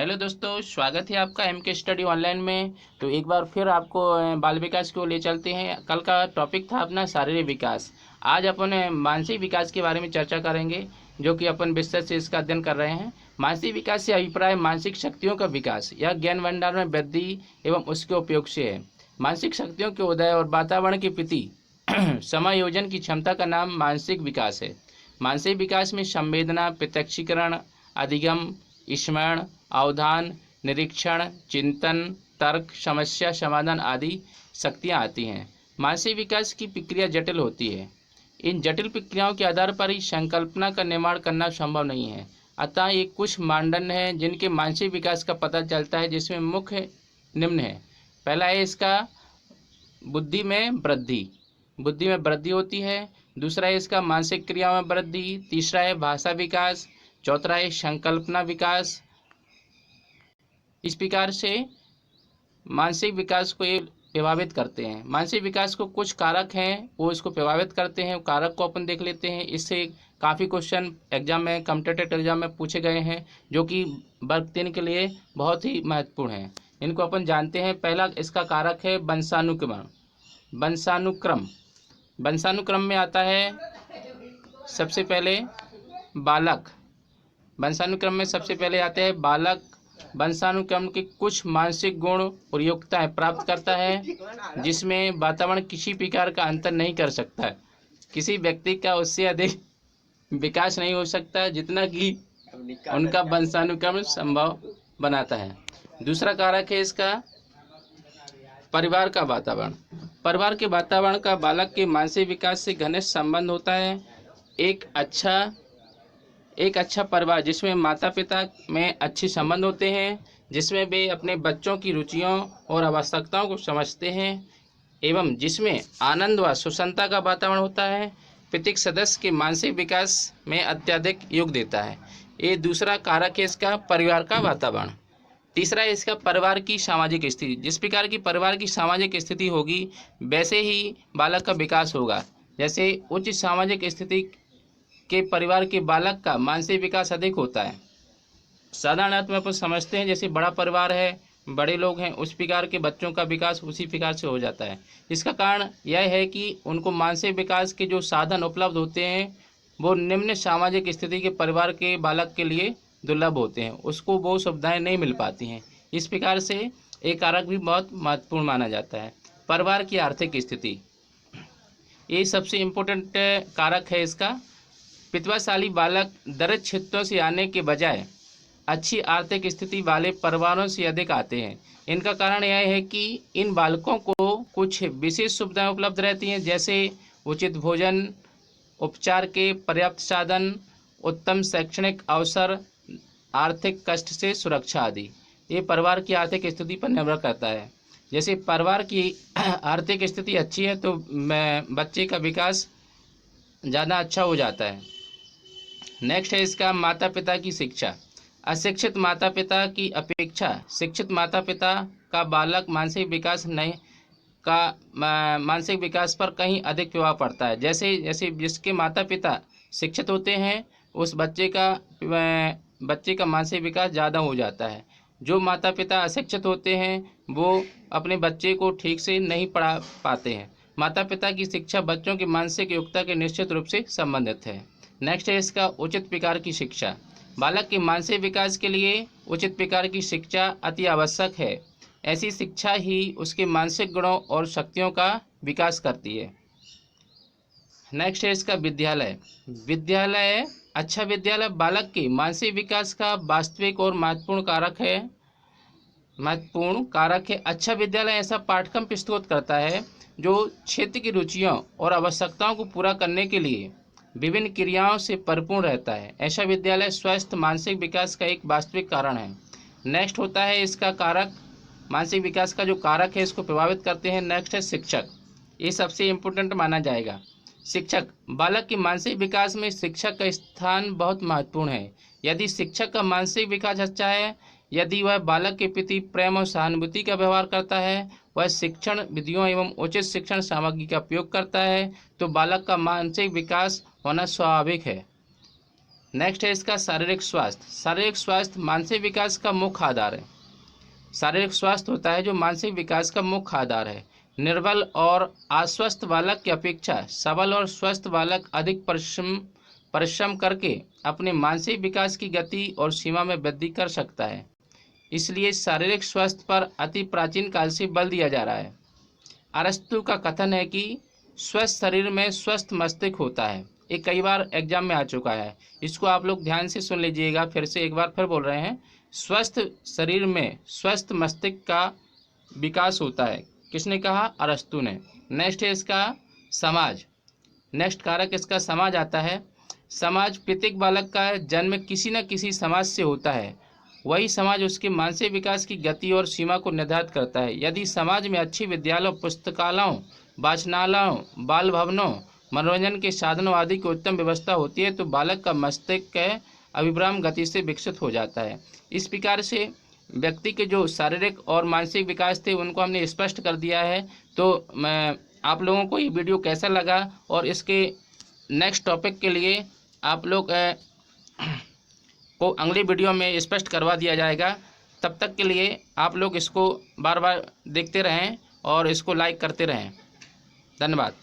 Hello दोस्तों, स्वागत है आपका एम के स्टडी ऑनलाइन में। तो एक बार फिर आपको बाल विकास को ले चलते हैं। कल का टॉपिक था अपना शारीरिक विकास। आज अपन मानसिक विकास के बारे में चर्चा करेंगे, जो कि अपन विस्तार से इसका अध्ययन कर रहे हैं। मानसिक विकास से अभिप्राय मानसिक शक्तियों का विकास या ज्ञान भंडार में वृद्धि एवं उसके उपयोग से है। मानसिक शक्तियों के उदय और वातावरण के प्रति समायोजन की क्षमता का नाम मानसिक विकास है। मानसिक विकास में संवेदना, प्रत्यक्षीकरण, अधिगम, स्मरण, अवधान, निरीक्षण, चिंतन, तर्क, समस्या समाधान आदि शक्तियाँ आती हैं। मानसिक विकास की प्रक्रिया जटिल होती है। इन जटिल प्रक्रियाओं के आधार पर ही संकल्पना का निर्माण करना संभव नहीं है। अतः ये कुछ मानदंड हैं जिनके मानसिक विकास का पता चलता है, जिसमें मुख्य निम्न है। पहला है इसका बुद्धि में वृद्धि होती है। दूसरा है इसका मानसिक क्रिया में वृद्धि। तीसरा है भाषा विकास। चौथा है संकल्पना विकास। इस प्रकार से मानसिक विकास को ये प्रभावित करते हैं। मानसिक विकास को कुछ कारक हैं, वो इसको प्रभावित करते हैं। कारक को अपन देख लेते हैं। इससे काफ़ी क्वेश्चन एग्जाम में, कॉम्पिटिटिव एग्जाम में पूछे गए हैं, जो कि वर्ग 3 के लिए बहुत ही महत्वपूर्ण है। इनको अपन जानते हैं। पहला इसका कारक है वंशानुक्रम में आता है सबसे पहले बालक। वंशानुक्रम में सबसे पहले आते हैं बालक। वंशानुक्रम के कुछ मानसिक गुण और योग्यताएं प्राप्त करता है, जिसमें वातावरण किसी प्रकार का अंतर नहीं कर सकता है। किसी व्यक्ति का उससे अधिक विकास नहीं हो सकता जितना कि उनका वंशानुक्रम संभव बनाता है। दूसरा कारक है इसका परिवार का वातावरण। परिवार के वातावरण का बालक के मानसिक विकास से घनिष्ठ संबंध होता है। एक अच्छा परिवार जिसमें माता पिता में अच्छे संबंध होते हैं, जिसमें वे अपने बच्चों की रुचियों और आवश्यकताओं को समझते हैं, एवं जिसमें आनंद व सुसंता का वातावरण होता है, प्रत्येक सदस्य के मानसिक विकास में अत्यधिक योग देता है। ये दूसरा कारक है इसका परिवार का वातावरण। तीसरा है इसका परिवार की सामाजिक स्थिति। जिस प्रकार की परिवार की सामाजिक स्थिति होगी, वैसे ही बालक का विकास होगा। जैसे उच्च सामाजिक स्थिति के परिवार के बालक का मानसिक विकास अधिक होता है। साधारण अर्थ में अपन समझते हैं, जैसे बड़ा परिवार है, बड़े लोग हैं, उस प्रकार के बच्चों का विकास उसी प्रकार से हो जाता है। इसका कारण यह है कि उनको मानसिक विकास के जो साधन उपलब्ध होते हैं, वो निम्न सामाजिक स्थिति के परिवार के बालक के लिए दुर्लभ होते हैं। उसको वो सुविधाएँ नहीं मिल पाती हैं। इस प्रकार से एक कारक भी बहुत महत्वपूर्ण माना जाता है। परिवार की आर्थिक स्थिति, ये सबसे इम्पोर्टेंट कारक है इसका। प्रतिभाशाली बालक दरिद्र क्षेत्रों से आने के बजाय अच्छी आर्थिक स्थिति वाले परिवारों से अधिक आते हैं। इनका कारण यह है कि इन बालकों को कुछ विशेष सुविधाएं उपलब्ध रहती हैं, जैसे उचित भोजन, उपचार के पर्याप्त साधन, उत्तम शैक्षणिक अवसर, आर्थिक कष्ट से सुरक्षा आदि। ये परिवार की आर्थिक स्थिति पर निर्भर करता है। जैसे परिवार की आर्थिक स्थिति अच्छी है तो बच्चे का विकास ज़्यादा अच्छा हो जाता है। नेक्स्ट है इसका माता पिता की शिक्षा। अशिक्षित माता पिता की अपेक्षा शिक्षित माता पिता का बालक मानसिक विकास पर कहीं अधिक प्रभाव पड़ता है। जैसे जिसके माता पिता शिक्षित होते हैं, उस बच्चे का मानसिक विकास ज़्यादा हो जाता है। जो माता पिता अशिक्षित होते हैं, वो अपने बच्चे को ठीक से नहीं पढ़ा पाते हैं। माता पिता की शिक्षा बच्चों की मानसिक योग्यता के निश्चित रूप से संबंधित है। नेक्स्ट है इसका उचित प्रकार की शिक्षा। बालक के मानसिक विकास के लिए उचित प्रकार की शिक्षा अति आवश्यक है। ऐसी शिक्षा ही उसके मानसिक गुणों और शक्तियों का विकास करती है। नेक्स्ट है इसका विद्यालय। अच्छा विद्यालय बालक के मानसिक विकास का वास्तविक और महत्वपूर्ण कारक है। अच्छा विद्यालय ऐसा पाठ्यक्रम प्रस्तुत करता है जो क्षेत्र की रुचियों और आवश्यकताओं को पूरा करने के लिए विभिन्न क्रियाओं से परिपूर्ण रहता है। ऐसा विद्यालय स्वस्थ मानसिक विकास का एक वास्तविक कारण है। नेक्स्ट होता है इसका कारक, मानसिक विकास का जो कारक है इसको प्रभावित करते हैं। नेक्स्ट है शिक्षक। ये सबसे इम्पोर्टेंट माना जाएगा। शिक्षक, बालक के मानसिक विकास में शिक्षक का स्थान बहुत महत्वपूर्ण है। यदि शिक्षक का मानसिक विकास अच्छा है, यदि वह बालक के प्रति प्रेम और सहानुभूति का व्यवहार करता है, वह शिक्षण विधियों एवं उचित शिक्षण सामग्री का उपयोग करता है, तो बालक का मानसिक विकास होना स्वाभाविक है। नेक्स्ट है इसका शारीरिक स्वास्थ्य। शारीरिक स्वास्थ्य मानसिक विकास का मुख्य आधार है। शारीरिक स्वास्थ्य होता है जो मानसिक विकास का मुख्य आधार है। निर्बल और अस्वस्थ बालक की अपेक्षा सबल और स्वस्थ बालक अधिक परिश्रम करके अपने मानसिक विकास की गति और सीमा में वृद्धि कर सकता है। इसलिए शारीरिक स्वास्थ्य पर अति प्राचीन काल से बल दिया जा रहा है। अरस्तु का कथन है कि स्वस्थ शरीर में स्वस्थ मस्तिष्क होता है। ये कई बार एग्जाम में आ चुका है, इसको आप लोग ध्यान से सुन लीजिएगा। फिर से एक बार फिर बोल रहे हैं, स्वस्थ शरीर में स्वस्थ मस्तिष्क का विकास होता है। किसने कहा? अरस्तु ने। नेक्स्ट है इसका समाज। नेक्स्ट कारक इसका समाज आता है। समाज प्रत्येक बालक का जन्म किसी न किसी समाज से होता है। वही समाज उसके मानसिक विकास की गति और सीमा को निर्धारित करता है। यदि समाज में अच्छी विद्यालयों, पुस्तकालयों, वाचनालयों, बाल भवनों, मनोरंजन के साधनों आदि की उत्तम व्यवस्था होती है तो बालक का मस्तिष्क अविश्राम गति से विकसित हो जाता है। इस प्रकार से व्यक्ति के जो शारीरिक और मानसिक विकास थे उनको हमने स्पष्ट कर दिया है। तो मैं आप लोगों को ये वीडियो कैसा लगा और इसके नेक्स्ट टॉपिक के लिए आप लोग को अगली वीडियो में स्पष्ट करवा दिया जाएगा। तब तक के लिए आप लोग इसको बार बार देखते रहें और इसको लाइक करते रहें। धन्यवाद।